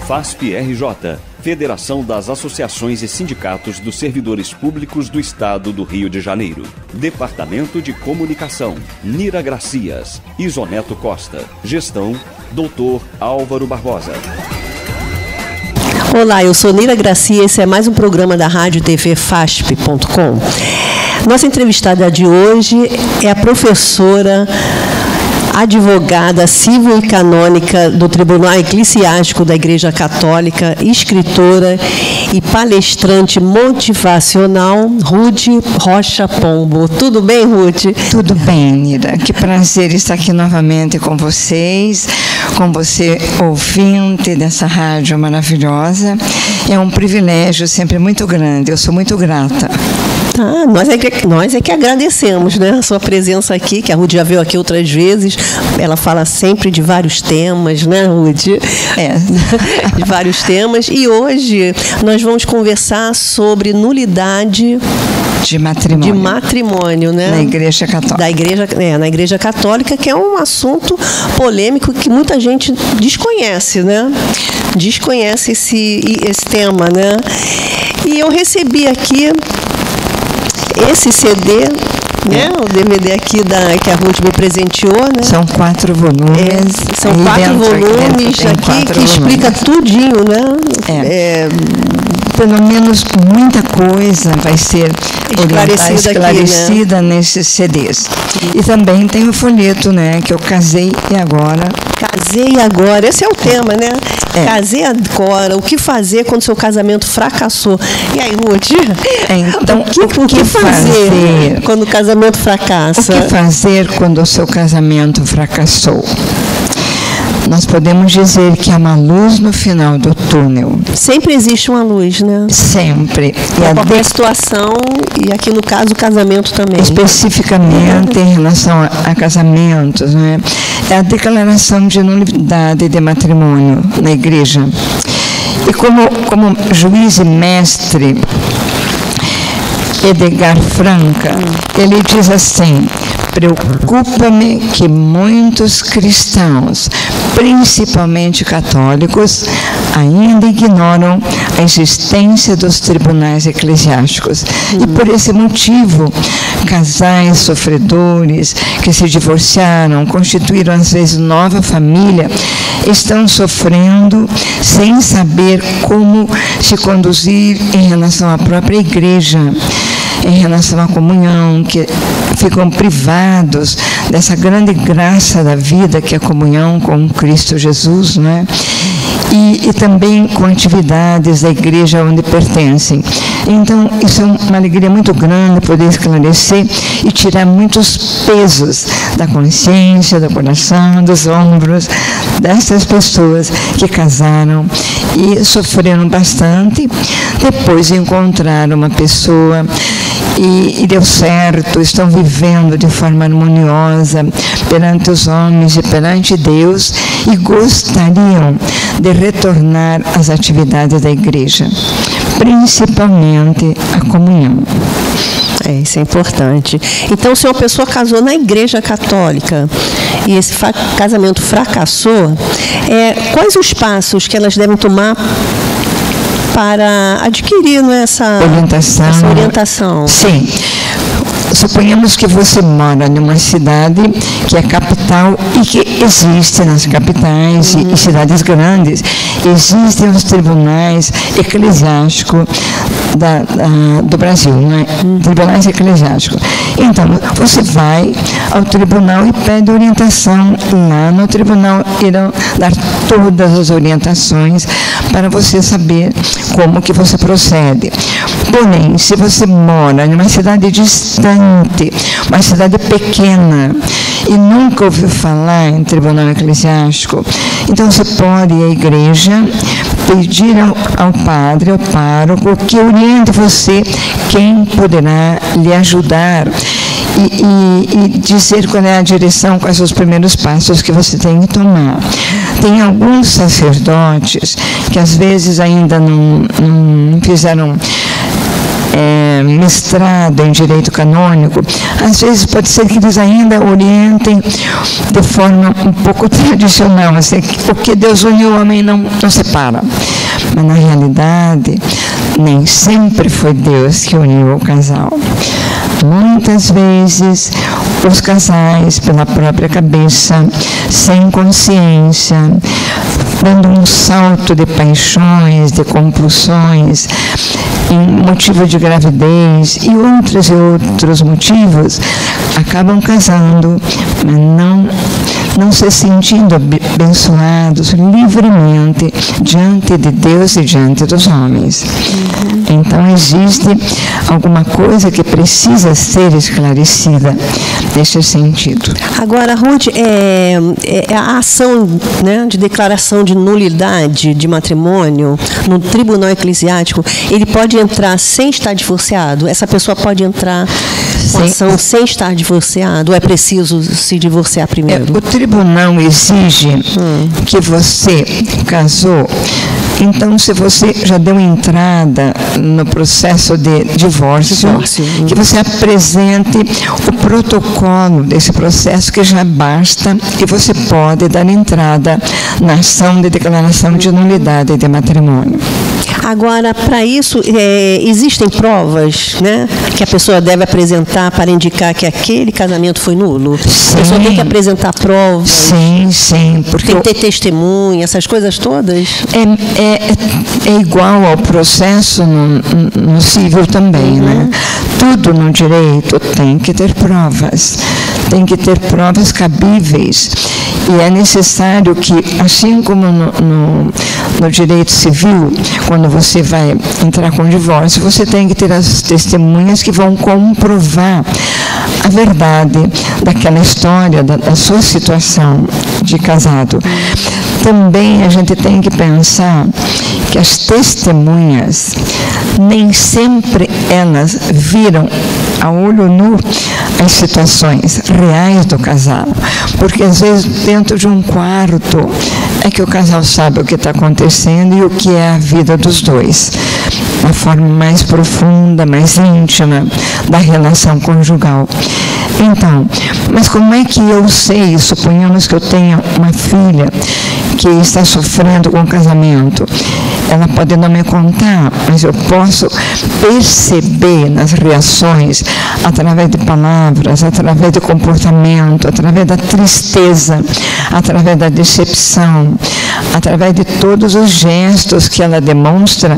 FASP-RJ, Federação das Associações e Sindicatos dos Servidores Públicos do Estado do Rio de Janeiro. Departamento de Comunicação, Nira Gracias, Isoneto Costa. Gestão, Dr. Álvaro Barbosa. Olá, eu sou Nira Gracias, esse é mais um programa da Rádio TV FASP.com. Nossa entrevistada de hoje é a professora, advogada civil e canônica do Tribunal Eclesiástico da Igreja Católica, escritora e palestrante motivacional, Ruth Rocha Pombo. Tudo bem, Ruth? Tudo bem, Nira. Que prazer estar aqui novamente com vocês, com você, ouvinte dessa rádio maravilhosa. É um privilégio sempre muito grande. Eu sou muito grata. Nós é que agradecemos, né, a sua presença aqui, que a Ruth já veio aqui outras vezes. Ela fala sempre de vários temas, né, Ruth? De vários temas. E hoje nós vamos conversar sobre nulidade de matrimônio, né? Na Igreja Católica. Na Igreja Católica, que é um assunto polêmico que muita gente desconhece, né? Desconhece esse tema, né? E eu recebi aqui esse CD, né? O DVD aqui que a Ruth me presenteou, né? São 4 volumes. São 4 volumes aqui que explica tudinho, né? Pelo menos muita coisa vai ser esclarecida aqui, né? Nesses CDs. E também tem o folheto, né? Que eu casei e agora. Esse é o tema, né? Casei agora. O que fazer quando seu casamento fracassou? E aí, Ruth? Então, o que fazer quando o casamento fracassa? O que fazer quando o seu casamento fracassou? Nós podemos dizer que há uma luz no final do túnel. Sempre existe uma luz, né? Sempre. E qualquer situação, e aqui no caso o casamento também. Especificamente em relação a casamentos, né? É a declaração de nulidade de matrimônio na igreja. E como juiz e mestre Edgar Franca, ele diz assim: preocupa-me que muitos cristãos, principalmente católicos, ainda ignoram a existência dos tribunais eclesiásticos. E por esse motivo, casais sofredores que se divorciaram, constituíram às vezes nova família, estão sofrendo sem saber como se conduzir em relação à própria igreja, em relação à comunhão, que ficam privados dessa grande graça da vida que é a comunhão com Cristo Jesus, né? E também com atividades da igreja onde pertencem. Então, isso é uma alegria muito grande poder esclarecer e tirar muitos pesos da consciência, do coração, dos ombros dessas pessoas que casaram e sofreram bastante, depois encontraram uma pessoa e deu certo, estão vivendo de forma harmoniosa perante os homens e perante Deus e gostariam de retornar às atividades da igreja, principalmente a comunhão. Isso é importante. Então, se uma pessoa casou na Igreja Católica e esse casamento fracassou, quais os passos que elas devem tomar para adquirir, né, essa orientação? Sim. Suponhamos que você mora numa cidade que é capital e que existe nas capitais e cidades grandes, existem os tribunais eclesiásticos do Brasil, né? Tribunais eclesiásticos. Então, você vai ao tribunal e pede orientação. Lá no tribunal irão dar todas as orientações para você saber como que você procede. Porém, se você mora em uma cidade distante, uma cidade pequena, e nunca ouviu falar em tribunal eclesiástico, então você pode ir à igreja, pedir ao padre, ao pároco, que oriente você quem poderá lhe ajudar e dizer qual é a direção, quais são os primeiros passos que você tem que tomar. Tem alguns sacerdotes que às vezes ainda não fizeram mestrado em direito canônico, às vezes pode ser que eles ainda orientem de forma um pouco tradicional, assim, o que Deus uniu, o homem não separa. Mas, na realidade, nem sempre foi Deus que uniu o casal. Muitas vezes, os casais, pela própria cabeça, sem consciência, dando um salto de paixões, de compulsões, em motivo de gravidez e outros motivos, acabam casando, mas não se sentindo abençoados livremente diante de Deus e diante dos homens. Então, existe alguma coisa que precisa ser esclarecida nesse sentido. Agora, Ruth, a ação, né, de declaração de nulidade de matrimônio no tribunal eclesiástico, ele pode entrar sem estar divorciado? Essa pessoa pode entrar com ação sem estar divorciado? Ou é preciso se divorciar primeiro? O tribunal exige que você casou. Então, se você já deu entrada no processo de divórcio, que você apresente o protocolo desse processo, que já basta, e você pode dar entrada na ação de declaração de nulidade de matrimônio. Agora, para isso, existem provas, né, que a pessoa deve apresentar para indicar que aquele casamento foi nulo? Sim. A pessoa tem que apresentar provas? Sim. Porque tem que ter testemunha, essas coisas todas? É igual ao processo no civil também, né? Tudo no direito tem que ter provas. Tem que ter provas cabíveis. E é necessário que, assim como no direito civil, quando você vai entrar com o divórcio, você tem que ter as testemunhas que vão comprovar a verdade daquela história, da sua situação de casado. Também a gente tem que pensar que as testemunhas, nem sempre elas viram a olho nu as situações reais do casal, porque às vezes dentro de um quarto é que o casal sabe o que está acontecendo e o que é a vida dos dois, a forma mais profunda, mais íntima da relação conjugal. Então, mas como é que eu sei, suponhamos que eu tenha uma filha que está sofrendo com o casamento, ela pode não me contar, mas eu posso perceber nas reações, através de palavras, através do comportamento, através da tristeza, através da decepção, através de todos os gestos que ela demonstra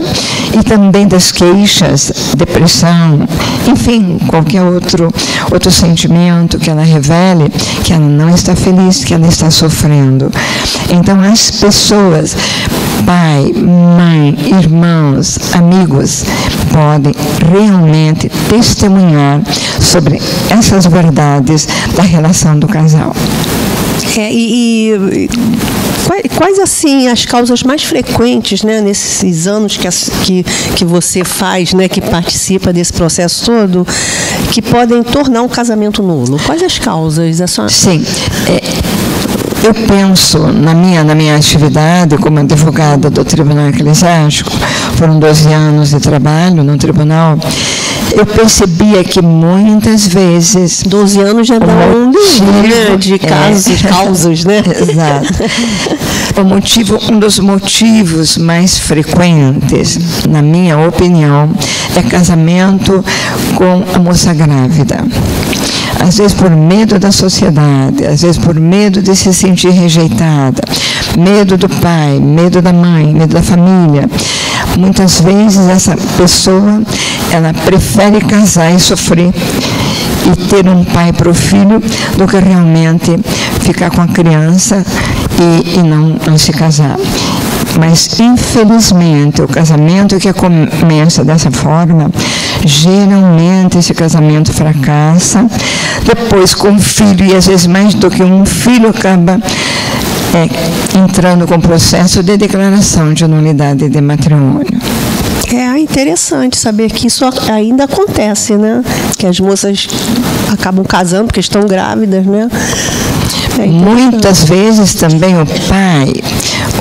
e também das queixas, depressão, enfim, qualquer outro sentimento que ela revele que ela não está feliz, que ela está sofrendo. Então, as pessoas, pai, mãe, irmãos, amigos, podem realmente testemunhar sobre essas verdades da relação do casal. Quais, assim, as causas mais frequentes, né, nesses anos que você faz, né, que participa desse processo todo, que podem tornar um casamento nulo? Quais as causas? Sim. Eu penso, na minha atividade como advogada do Tribunal Eclesiástico, foram 12 anos de trabalho no tribunal, eu percebia que muitas vezes... 12 anos já dá um livro de causas, né? Exato. Um dos motivos mais frequentes, na minha opinião, é casamento com a moça grávida. Às vezes por medo da sociedade, às vezes por medo de se sentir rejeitada, medo do pai, medo da mãe, medo da família. Muitas vezes essa pessoa, ela prefere casar e sofrer e ter um pai para o filho do que realmente ficar com a criança e não se casar. Mas, infelizmente, o casamento que começa dessa forma, geralmente esse casamento fracassa. Depois, com um filho, e às vezes mais do que um filho, acaba entrando com o processo de declaração de nulidade de matrimônio. É interessante saber que isso ainda acontece, né? Que as moças acabam casando porque estão grávidas, né? Muitas vezes também o pai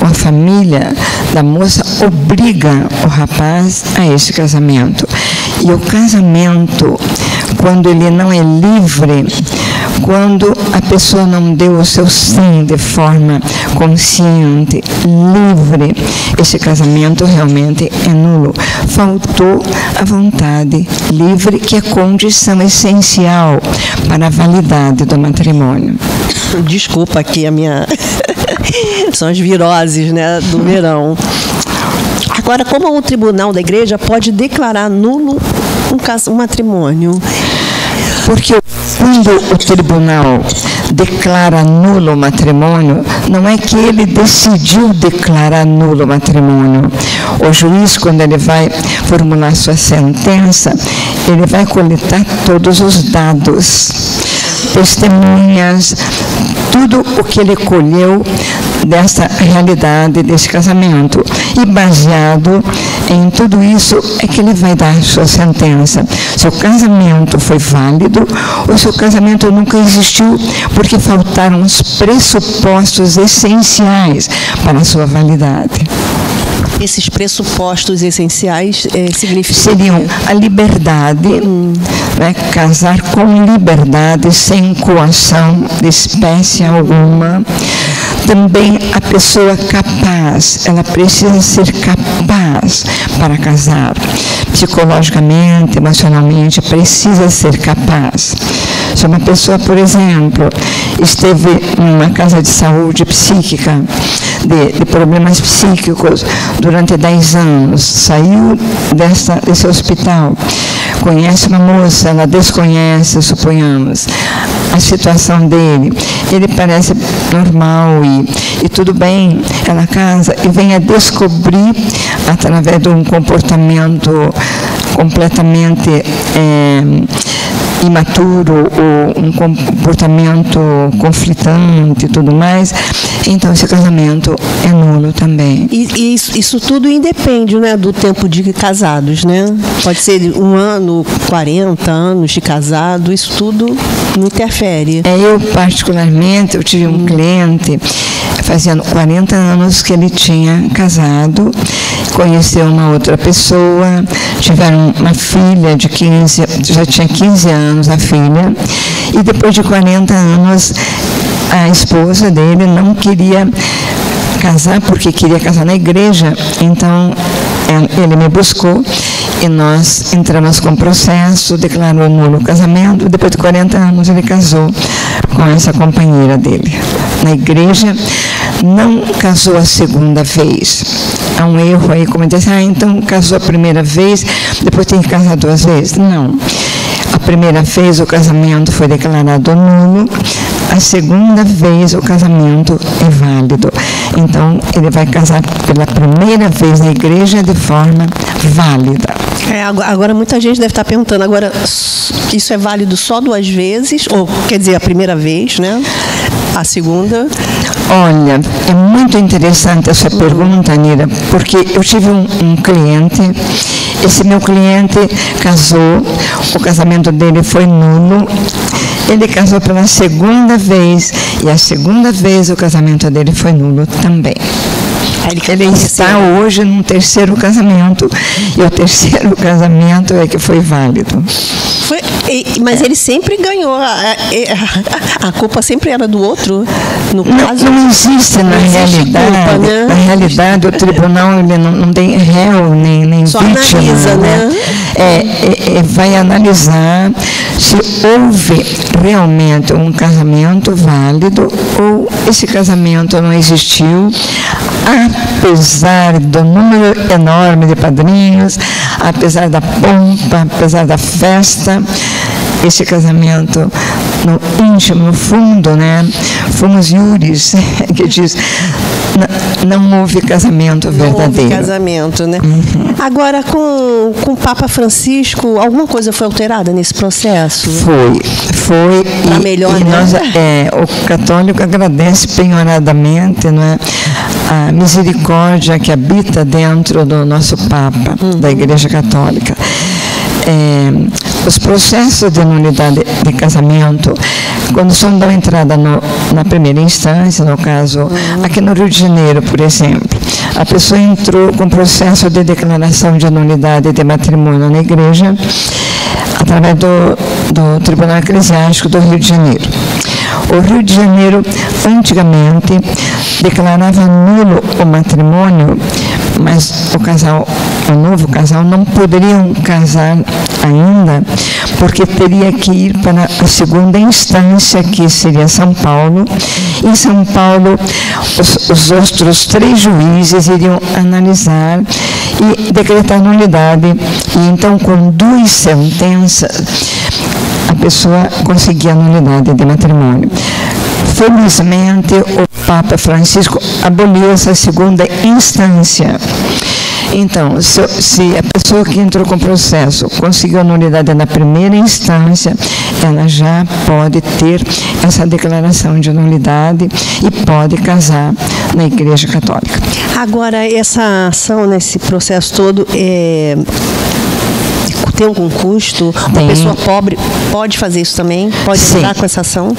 ou a família da moça obriga o rapaz a esse casamento. E o casamento, quando ele não é livre, quando a pessoa não deu o seu sim de forma consciente, livre, esse casamento realmente é nulo. Faltou a vontade livre, que é condição essencial para a validade do matrimônio. Desculpa aqui a minha... São as viroses, né, do verão. Agora, como o tribunal da igreja pode declarar nulo um matrimônio? Porque quando o tribunal declara nulo o matrimônio, não é que ele decidiu declarar nulo o matrimônio. O juiz, quando ele vai formular sua sentença, ele vai coletar todos os dados, testemunhas, tudo o que ele colheu dessa realidade, desse casamento. E baseado em tudo isso é que ele vai dar sua sentença. Se o casamento foi válido ou se o casamento nunca existiu porque faltaram os pressupostos essenciais para a sua validade. Esses pressupostos essenciais seriam a liberdade, né, casar com liberdade, sem coação de espécie alguma. Também a pessoa capaz, ela precisa ser capaz para casar. Psicologicamente, emocionalmente, precisa ser capaz. Se uma pessoa, por exemplo, esteve numa casa de saúde psíquica, de problemas psíquicos durante 10 anos, saiu desse hospital, conhece uma moça, ela desconhece, suponhamos, a situação dele, ele parece normal e tudo bem, ela casa e vem a descobrir, através de um comportamento completamente imaturo, ou um comportamento conflitante e tudo mais, então esse casamento é nulo também. E isso tudo independe, né, do tempo de casados, né? Pode ser 1 ano, 40 anos de casado, isso tudo não interfere. Eu, particularmente, eu tive um cliente, fazendo 40 anos que ele tinha casado, conheceu uma outra pessoa, tiveram uma filha de 15, já tinha 15 anos a filha, e depois de 40 anos a esposa dele não queria casar porque queria casar na igreja, então ele me buscou e nós entramos com o processo, declarou nulo o casamento, depois de 40 anos ele casou com essa companheira dele. Na igreja, não casou a segunda vez. Há um erro aí, como diz, então casou a primeira vez, depois tem que casar 2 vezes. Não. A primeira vez o casamento foi declarado nulo, a segunda vez o casamento é válido. Então, ele vai casar pela primeira vez na igreja de forma válida. Agora, muita gente deve estar perguntando, agora, isso é válido só 2 vezes? Ou, quer dizer, a primeira vez, né? A segunda? Olha, é muito interessante essa pergunta, Nira, porque eu tive um cliente, esse meu cliente casou, o casamento dele foi nulo, ele casou pela segunda vez, e a segunda vez o casamento dele foi nulo também. Ele está hoje num 3º casamento, e o 3º casamento é que foi válido. Mas ele sempre ganhou, a culpa sempre era do outro, no caso? Não existe na realidade, culpa, né? Na realidade o tribunal ele não tem réu nem só vítima. Analisa, né? Vai analisar se houve realmente um casamento válido ou esse casamento não existiu, apesar do número enorme de padrinhos, apesar da pompa, apesar da festa. Esse casamento, no íntimo, no fundo, né? Fomos iuris, que diz, não houve casamento verdadeiro. Não houve casamento, né? Uhum. Agora, com o Papa Francisco, alguma coisa foi alterada nesse processo? Foi. Para melhor, né? Nós, o católico agradece penhoradamente, não é, a misericórdia que habita dentro do nosso Papa, da Igreja Católica. Os processos de nulidade de casamento, quando só dão entrada na primeira instância, no caso, aqui no Rio de Janeiro, por exemplo, a pessoa entrou com processo de declaração de nulidade de matrimônio na igreja através do Tribunal Eclesiástico do Rio de Janeiro. O Rio de Janeiro, antigamente, declarava nulo o matrimônio, mas o novo casal não poderiam casar ainda, porque teria que ir para a segunda instância, que seria São Paulo. Em São Paulo, os outros 3 juízes iriam analisar e decretar nulidade. E então, com 2 sentenças, a pessoa conseguia a nulidade de matrimônio. Felizmente, o Papa Francisco aboliu essa segunda instância. Então, se a pessoa que entrou com o processo conseguiu a nulidade na primeira instância, ela já pode ter essa declaração de nulidade e pode casar na Igreja Católica. Agora, essa ação, nesse processo todo, tem algum custo? Uma pessoa pobre pode fazer isso também? Pode entrar com essa ação?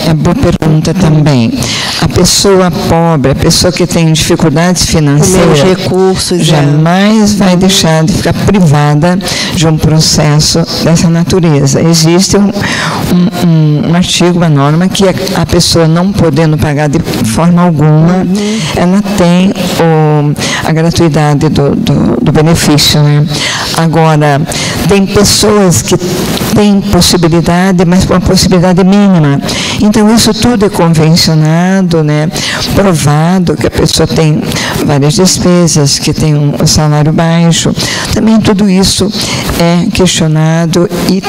É boa pergunta também. A pessoa pobre, a pessoa que tem dificuldades financeiras, recursos, jamais vai deixar de ficar privada de um processo dessa natureza. Existe um artigo, uma norma, que a pessoa não podendo pagar de forma alguma, ela tem a gratuidade do benefício, né? Agora, tem pessoas que têm possibilidade, mas com uma possibilidade mínima. Então, isso tudo é convencionado, né? Provado que a pessoa tem várias despesas, que tem um salário baixo. Também tudo isso é questionado e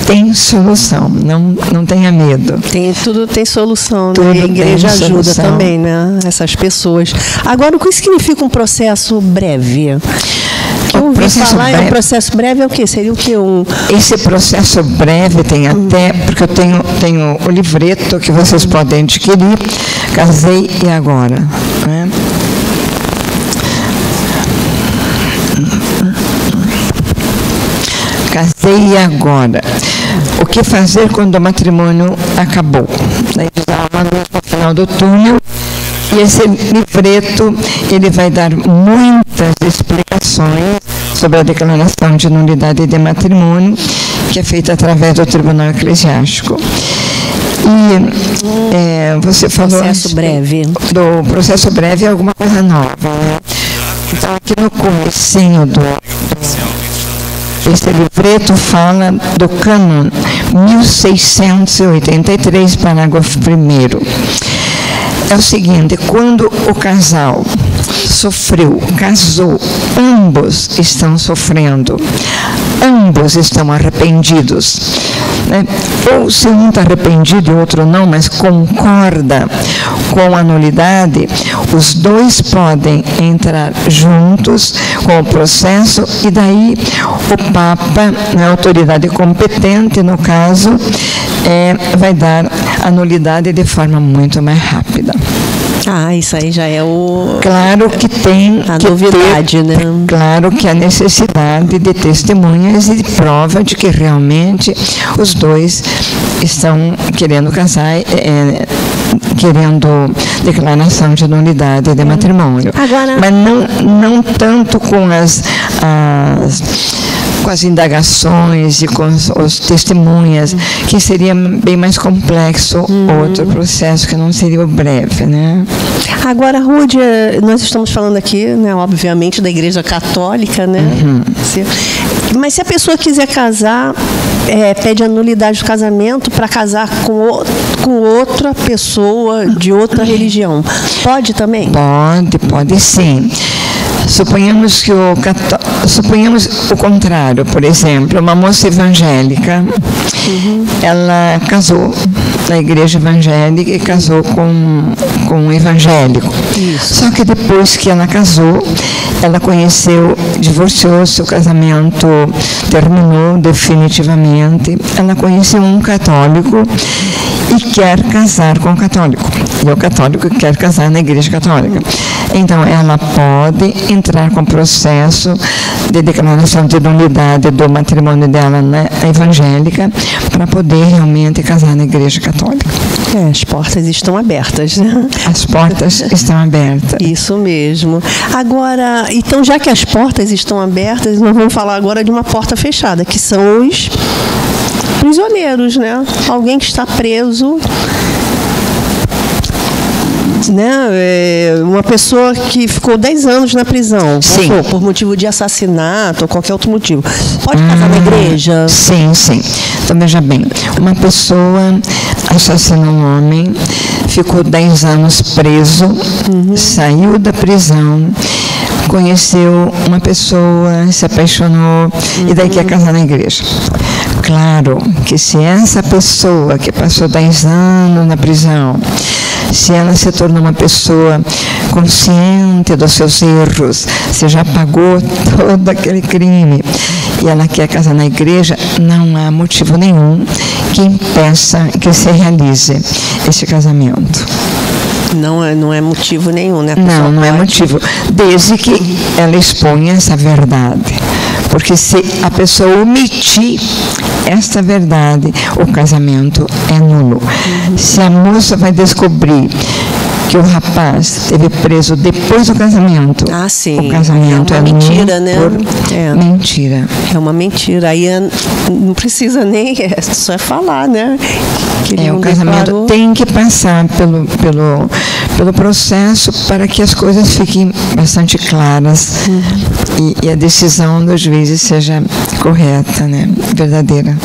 tem solução. Não tenha medo. Tudo tem solução, né? A igreja ajuda também, né? Essas pessoas. Agora, o que significa um processo breve? Eu ouvi falar em um processo breve, é o quê? Seria o quê? Esse processo breve tem até, porque eu tenho o livreto que vocês podem adquirir, Casei e Agora, né? Casei e Agora. O que fazer quando o matrimônio acabou? Daí já uma luz no final do túnel. E esse livreto, ele vai dar muitas explicações sobre a declaração de nulidade de matrimônio, que é feita através do Tribunal Eclesiástico. E você falou processo breve. Do processo breve é alguma coisa nova, né? Então, aqui no comecinho esse livreto fala do cânon 1683, parágrafo 1º. É o seguinte: quando o casal casou, ambos estão sofrendo, ambos estão arrependidos, né? Ou se um está arrependido e o outro não, mas concorda com a nulidade, os dois podem entrar juntos com o processo e daí o Papa, a autoridade competente no caso, vai dar a nulidade de forma muito mais rápida. Isso aí já é Claro que tem a novidade, né? Claro que há necessidade de testemunhas e de prova de que realmente os dois estão querendo casar, querendo declaração de nulidade de matrimônio. Agora, mas não tanto com com as indagações e com os testemunhas, que seria bem mais complexo outro processo, que não seria o breve, né? Agora, Ruth, nós estamos falando aqui, né, obviamente, da Igreja Católica, né? Mas se a pessoa quiser casar, pede a nulidade do casamento para casar com outra pessoa de outra religião, pode também? Pode sim. Suponhamos o contrário, por exemplo, uma moça evangélica, ela casou na igreja evangélica e casou com um evangélico. Isso. Só que depois que ela casou, ela divorciou, seu casamento terminou definitivamente, ela conheceu um católico e quer casar com um católico. E o católico quer casar na igreja católica. Então, ela pode entrar com processo de declaração de nulidade do matrimônio dela na evangélica para poder realmente casar na Igreja Católica. As portas estão abertas, né? As portas estão abertas. Isso mesmo. Agora, então, já que as portas estão abertas, nós vamos falar agora de uma porta fechada, que são os prisioneiros, né? Alguém que está preso, né? Uma pessoa que ficou 10 anos na prisão, por motivo de assassinato ou qualquer outro motivo. Pode casar na igreja? Sim. Então, veja bem, uma pessoa assassinou um homem, ficou 10 anos preso, saiu da prisão, conheceu uma pessoa, se apaixonou e daí quer casar na igreja. Claro que se essa pessoa que passou 10 anos na prisão, se ela se tornou uma pessoa consciente dos seus erros, se já pagou todo aquele crime e ela quer casar na igreja, não há motivo nenhum que impeça que se realize esse casamento. Não é motivo nenhum, né? Não é motivo, desde que ela exponha essa verdade. Porque se a pessoa omitir esta verdade, o casamento é nulo. Se a moça vai descobrir que o rapaz esteve preso depois do casamento, o casamento é uma mentira, né? Mentira. É uma mentira. Aí não precisa nem, só falar, né? O casamento tem que passar pelo processo para que as coisas fiquem bastante claras e a decisão dos juízes seja correta, né? Verdadeira.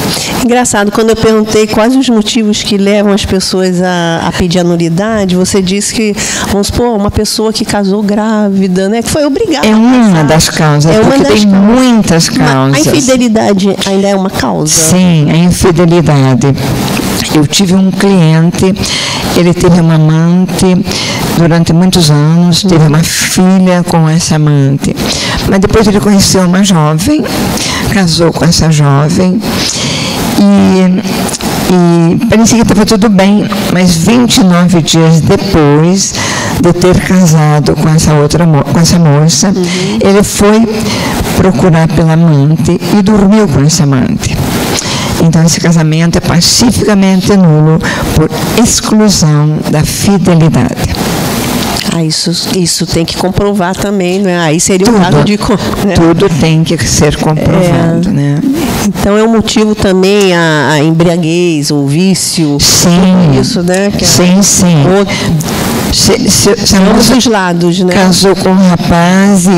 Engraçado, quando eu perguntei quais os motivos que levam as pessoas a pedir a nulidade, você disse que, vamos supor, uma pessoa que casou grávida, né? Que foi obrigada. É uma das causas, porque tem muitas causas. A infidelidade ainda é uma causa? Sim, a infidelidade. Eu tive um cliente, ele teve uma amante durante muitos anos, teve uma filha com essa amante. Mas depois ele conheceu uma jovem, casou com essa jovem e parecia que estava tudo bem, mas 29 dias depois de ter casado com essa moça, ele foi procurar pela amante e dormiu com essa amante. Então, esse casamento é pacificamente nulo por exclusão da fidelidade. Isso tem que comprovar também, né? Aí seria um caso de... Né? Tudo tem que ser comprovado, né? Então, é um motivo também a embriaguez, o vício. Sim. Isso, né? Sim. Se a moça dos lados, né? Casou com um rapaz e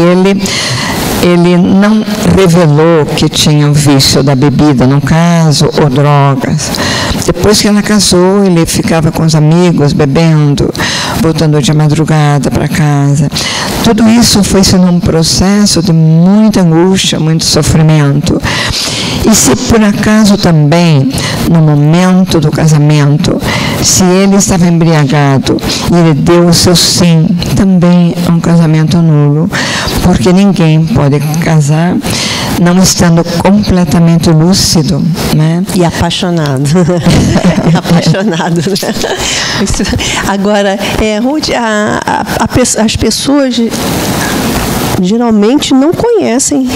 ele não revelou que tinha o vício da bebida, no caso, ou drogas. Depois que ela casou, ele ficava com os amigos, bebendo, voltando de madrugada para casa. Tudo isso foi sendo um processo de muita angústia, muito sofrimento. E se por acaso também, no momento do casamento, se ele estava embriagado e ele deu o seu sim, também é um casamento nulo, porque ninguém pode casar não estando completamente lúcido, né? E apaixonado. Né? Agora, Ruth, as pessoas geralmente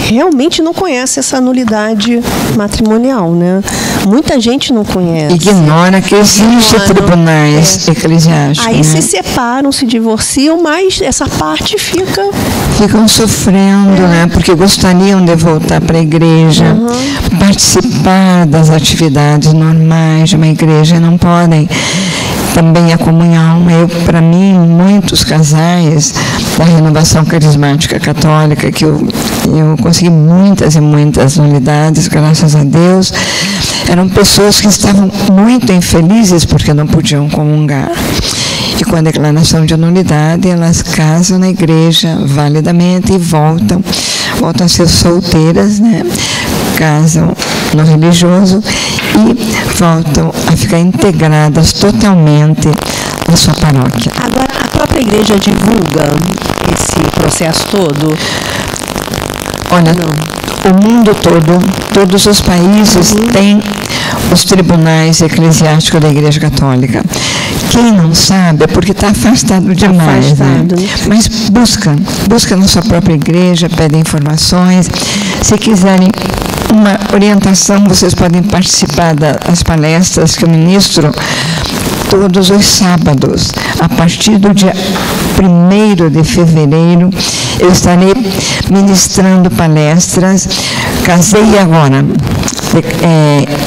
realmente não conhecem essa nulidade matrimonial, né? Muita gente não conhece. Ignora que existem tribunais eclesiásticos. Aí se separam, se divorciam, mas essa parte ficam sofrendo, né? Porque gostariam de voltar para a igreja, participar das atividades normais de uma igreja, não podem. Também a comunhão. Para mim, muitos casais da renovação carismática católica, que eu consegui muitas e muitas nulidades, graças a Deus, eram pessoas que estavam muito infelizes porque não podiam comungar. E com a declaração de nulidade, elas casam na igreja validamente e voltam a ser solteiras, né? Casam no religioso e voltam a ficar integradas totalmente na sua paróquia. Agora, a própria igreja divulga esse processo todo? Olha, o mundo todo, todos os países têm os tribunais eclesiásticos da Igreja Católica, quem não sabe é porque está afastado demais. Afastado, né? Mas busca na sua própria igreja, pede informações. Se quiserem uma orientação, vocês podem participar das palestras que eu ministro todos os sábados. A partir do dia 1º de fevereiro, eu estarei ministrando palestras. Casei agora.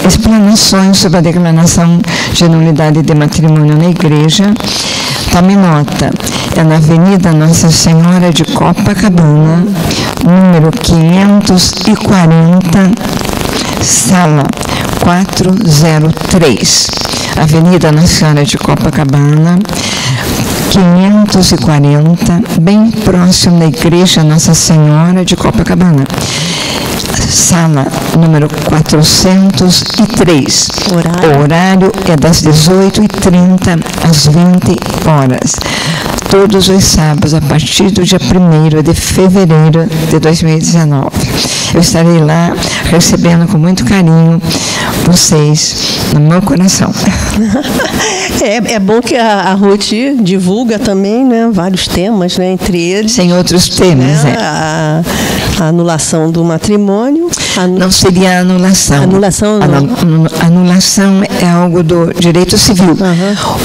Explanações sobre a declaração de nulidade de matrimônio na igreja. Tome nota, é na Avenida Nossa Senhora de Copacabana, número 540, sala 403. Avenida Nossa Senhora de Copacabana, 540, bem próximo da Igreja Nossa Senhora de Copacabana. Sala número 403. O horário é das 18h30 às 20 horas. Todos os sábados, a partir do dia 1º de fevereiro de 2019. Eu estarei lá recebendo com muito carinho vocês no meu coração. É bom que a Ruth divulga também, né, vários temas, né, entre eles. Tem outros temas, né? A anulação do matrimônio. Não seria anulação. Anulação não. Anulação é algo do direito civil.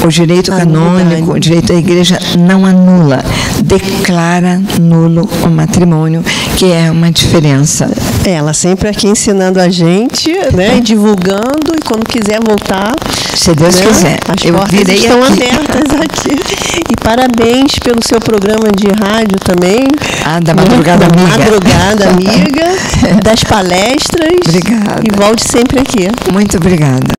O direito canônico, o direito da igreja não anula, declara nulo o matrimônio, que é uma diferença. Ela sempre aqui ensinando a gente, né, e divulgando, e quando quiser voltar, se Deus quiser, as portas estão abertas aqui. E parabéns pelo seu programa de rádio também. Da Madrugada Amiga. Madrugada Amiga, das palestras. Obrigada. E volte sempre aqui. Muito obrigada.